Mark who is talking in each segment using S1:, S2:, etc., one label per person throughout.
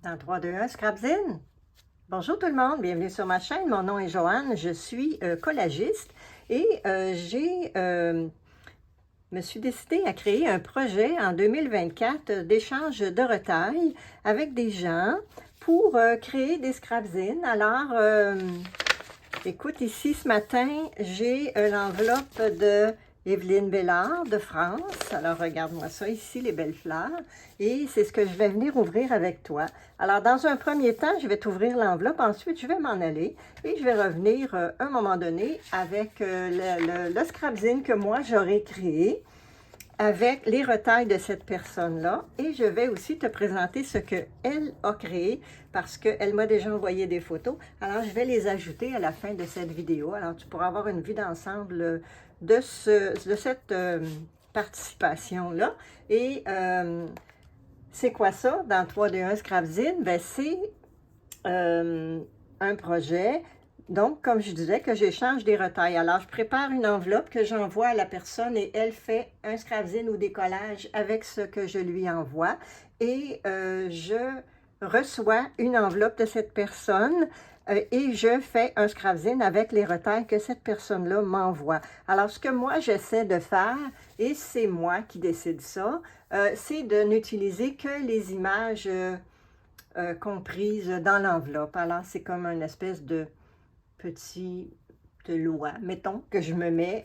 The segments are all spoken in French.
S1: Dans 3, 2, 1, Scrapzine. Bonjour tout le monde, bienvenue sur ma chaîne. Mon nom est Joanne, je suis collagiste et me suis décidée à créer un projet en 2024 d'échange de retail avec des gens pour créer des scrapzines. Alors, écoute, ici ce matin, j'ai l'enveloppe de Evelyne Bellard de France. Alors, regarde-moi ça ici, les belles fleurs. Et c'est ce que je vais venir ouvrir avec toi. Alors, dans un premier temps, je vais t'ouvrir l'enveloppe. Ensuite, je vais m'en aller et je vais revenir un moment donné avec le scrapzine que moi, j'aurais créé avec les retails de cette personne-là. Et je vais aussi te présenter ce qu'elle a créé parce qu'elle m'a déjà envoyé des photos. Alors, je vais les ajouter à la fin de cette vidéo. Alors, tu pourras avoir une vue d'ensemble de cette participation-là. Et c'est quoi ça dans 3D1 Scrapzine? Ben, c'est un projet. Donc, comme je disais, que j'échange des retails. Alors, je prépare une enveloppe que j'envoie à la personne et elle fait un scrapzine ou des collages avec ce que je lui envoie. Et je reçois une enveloppe de cette personne et je fais un scrapzine avec les retails que cette personne-là m'envoie. Alors, ce que moi, j'essaie de faire, et c'est moi qui décide ça, c'est de n'utiliser que les images comprises dans l'enveloppe. Alors, c'est comme une espèce de petite loi, mettons, que je me mets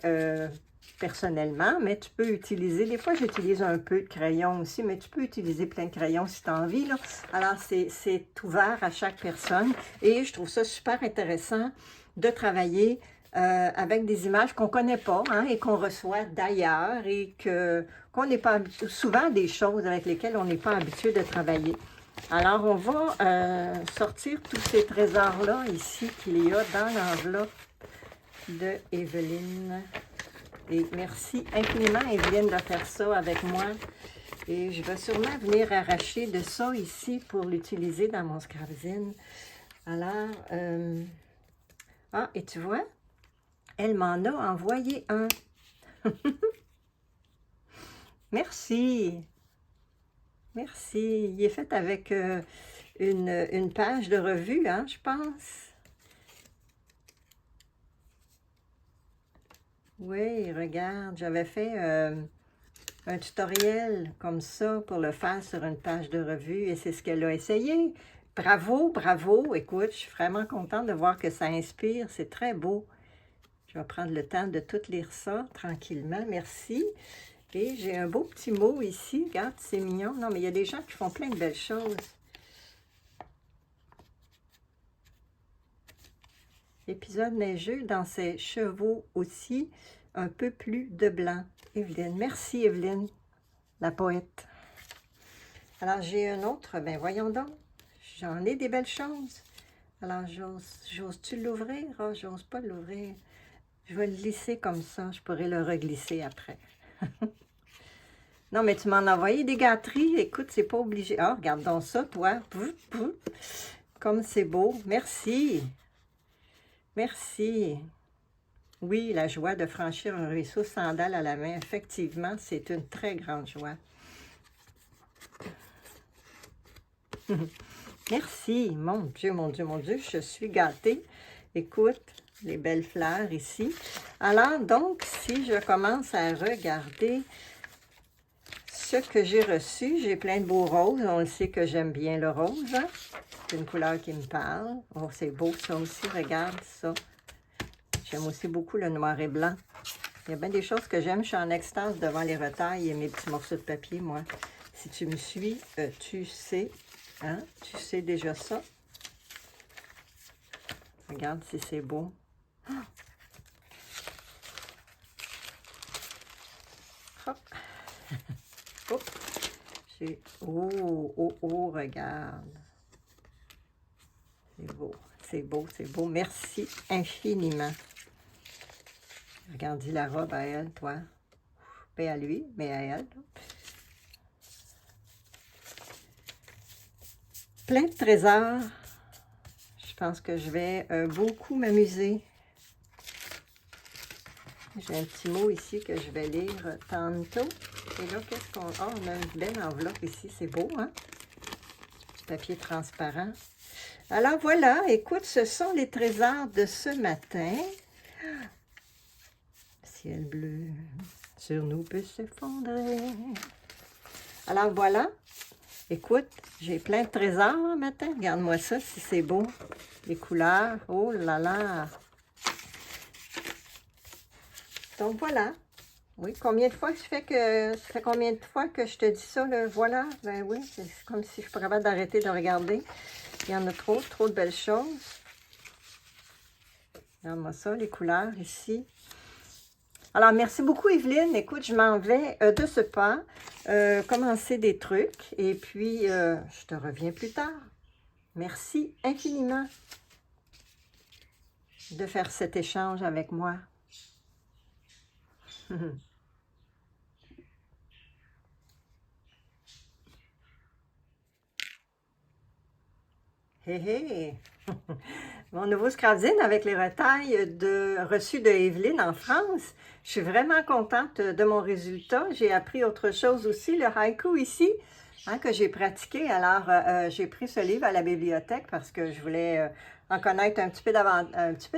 S1: personnellement, mais tu peux utiliser, des fois j'utilise un peu de crayon aussi, mais tu peux utiliser plein de crayons si tu as envie, là. Alors, c'est ouvert à chaque personne et je trouve ça super intéressant de travailler avec des images qu'on ne connaît pas hein, et qu'on reçoit d'ailleurs et qu'on n'est pas habitué, souvent des choses avec lesquelles on n'est pas habitué de travailler. Alors, on va sortir tous ces trésors-là ici qu'il y a dans l'enveloppe de Evelyne. Et merci infiniment, Evelyne, de faire ça avec moi. Et je vais sûrement venir arracher de ça ici pour l'utiliser dans mon scrapzine. Alors, ah, et tu vois, elle m'en a envoyé un. Merci. Merci. Il est fait avec une page de revue, hein, je pense. Oui, regarde, j'avais fait un tutoriel comme ça pour le faire sur une page de revue et c'est ce qu'elle a essayé. Bravo, bravo. Écoute, je suis vraiment contente de voir que ça inspire. C'est très beau. Je vais prendre le temps de tout lire ça tranquillement. Merci. Et j'ai un beau petit mot ici. Regarde, c'est mignon. Non, mais il y a des gens qui font plein de belles choses. Épisode neigeux dans ses chevaux aussi. Un peu plus de blanc. Evelyne. Merci, Evelyne, la poète. Alors, j'ai un autre. Ben, voyons donc. J'en ai des belles choses. Alors, j'ose-tu l'ouvrir? Oh, j'ose pas l'ouvrir. Je vais le glisser comme ça. Je pourrais le reglisser après. Non, mais tu m'en as envoyé des gâteries. Écoute, c'est pas obligé. Ah, regarde donc ça, toi. Comme c'est beau. Merci. Merci. Oui, la joie de franchir un ruisseau sandales à la main. Effectivement, c'est une très grande joie. Merci. Mon Dieu, mon Dieu, mon Dieu, je suis gâtée. Écoute, les belles fleurs ici. Alors, donc, si je commence à regarder ce que j'ai reçu, j'ai plein de beaux roses. On le sait que j'aime bien le rose. Hein? C'est une couleur qui me parle. Oh, c'est beau ça aussi, regarde ça. J'aime aussi beaucoup le noir et blanc. Il y a bien des choses que j'aime. Je suis en extase devant les retails et mes petits morceaux de papier, moi. Si tu me suis, tu sais. Hein? Tu sais déjà ça. Regarde si c'est beau. Hop. Hop. Oh, oh, oh, regarde. C'est beau, c'est beau, c'est beau. Merci infiniment. Regarde la robe à elle, toi. Pas à lui, mais à elle. Plein de trésors. Je pense que je vais beaucoup m'amuser. J'ai un petit mot ici que je vais lire tantôt. Et là, qu'est-ce qu'on a? On a une belle enveloppe ici. C'est beau, hein? petit papier transparent. Alors voilà, écoute, ce sont les trésors de ce matin. Ciel bleu sur nous peut s'effondrer. Alors voilà, écoute, j'ai plein de trésors ce matin. Regarde-moi ça, si c'est beau. Les couleurs, oh là là. Donc voilà. Oui, combien de fois ça fait combien de fois que je te dis ça, là? Voilà, ben oui, c'est comme si je suis pas capable d'arrêter de regarder. Il y en a trop de belles choses. Regarde-moi ça, les couleurs ici. Alors, merci beaucoup, Evelyne. Écoute, je m'en vais de ce pas commencer des trucs et puis je te reviens plus tard. Merci infiniment de faire cet échange avec moi. Hé hé! Mon nouveau scrapzine avec les retailles reçus de Evelyne en France. Je suis vraiment contente de mon résultat. J'ai appris autre chose aussi, le haïku ici, hein, que j'ai pratiqué. Alors, j'ai pris ce livre à la bibliothèque parce que je voulais en connaître un petit peu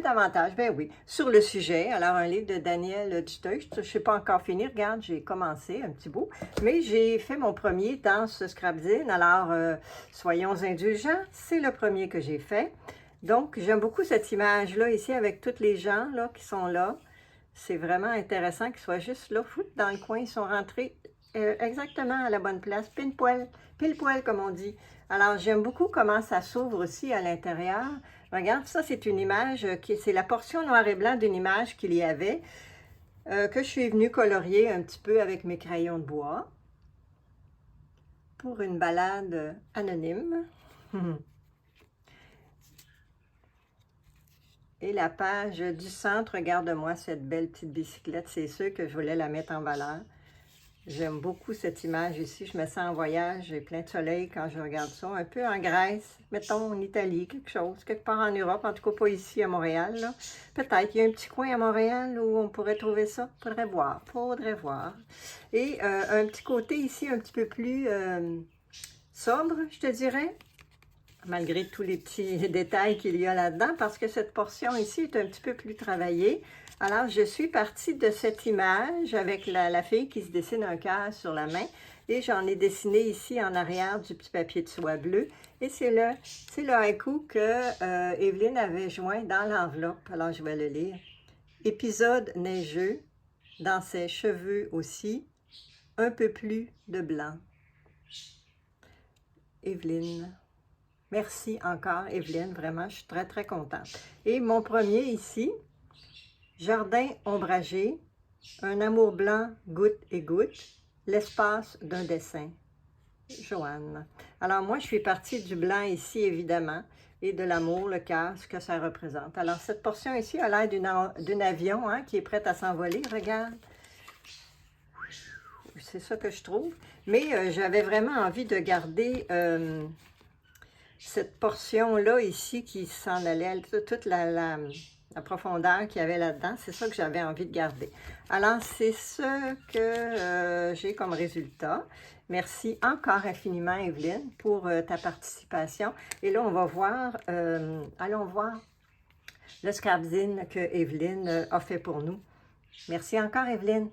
S1: davantage, ben oui, sur le sujet. Alors, un livre de Daniel Duteuil. Je ne suis pas encore fini, regarde, j'ai commencé un petit bout, mais j'ai fait mon premier dans ce scrapzine. Alors, soyons indulgents, c'est le premier que j'ai fait. Donc, j'aime beaucoup cette image-là ici avec tous les gens là, qui sont là. C'est vraiment intéressant qu'ils soient juste là, dans le coin. Ils sont rentrés exactement à la bonne place, pile poil comme on dit. Alors, j'aime beaucoup comment ça s'ouvre aussi à l'intérieur. Regarde, ça c'est une image, c'est la portion noir et blanc d'une image qu'il y avait, que je suis venue colorier un petit peu avec mes crayons de bois pour une balade anonyme. Et la page du centre, regarde-moi cette belle petite bicyclette, c'est sûr que je voulais la mettre en valeur. J'aime beaucoup cette image ici, je me sens en voyage, j'ai plein de soleil quand je regarde ça, un peu en Grèce, mettons en Italie, quelque chose, quelque part en Europe, en tout cas pas ici à Montréal. Peut-être, il y a un petit coin à Montréal où on pourrait trouver ça, faudrait voir. Et un petit côté ici un petit peu plus sobre, je te dirais, malgré tous les petits détails qu'il y a là-dedans, parce que cette portion ici est un petit peu plus travaillée. Alors, je suis partie de cette image avec la fille qui se dessine un cœur sur la main, et j'en ai dessiné ici en arrière du petit papier de soie bleu, et c'est le haïku que Evelyne avait joint dans l'enveloppe. Alors, je vais le lire. Épisode neigeux, dans ses cheveux aussi, un peu plus de blanc. Evelyne. Merci encore, Evelyne, vraiment, je suis très contente. Et mon premier ici, jardin ombragé, un amour blanc, goutte et goutte, l'espace d'un dessin. Joanne. Alors moi, je suis partie du blanc ici, évidemment, et de l'amour, le cœur, ce que ça représente. Alors cette portion ici a l'air d'un avion hein, qui est prêt à s'envoler, regarde. C'est ça que je trouve. Mais j'avais vraiment envie de garder cette portion-là ici qui s'en allait, toute la profondeur qu'il y avait là-dedans, c'est ça que j'avais envie de garder. Alors, c'est ce que j'ai comme résultat. Merci encore infiniment, Evelyne, pour ta participation. Et là, on va voir, allons voir le scrapzine que Evelyne a fait pour nous. Merci encore, Evelyne.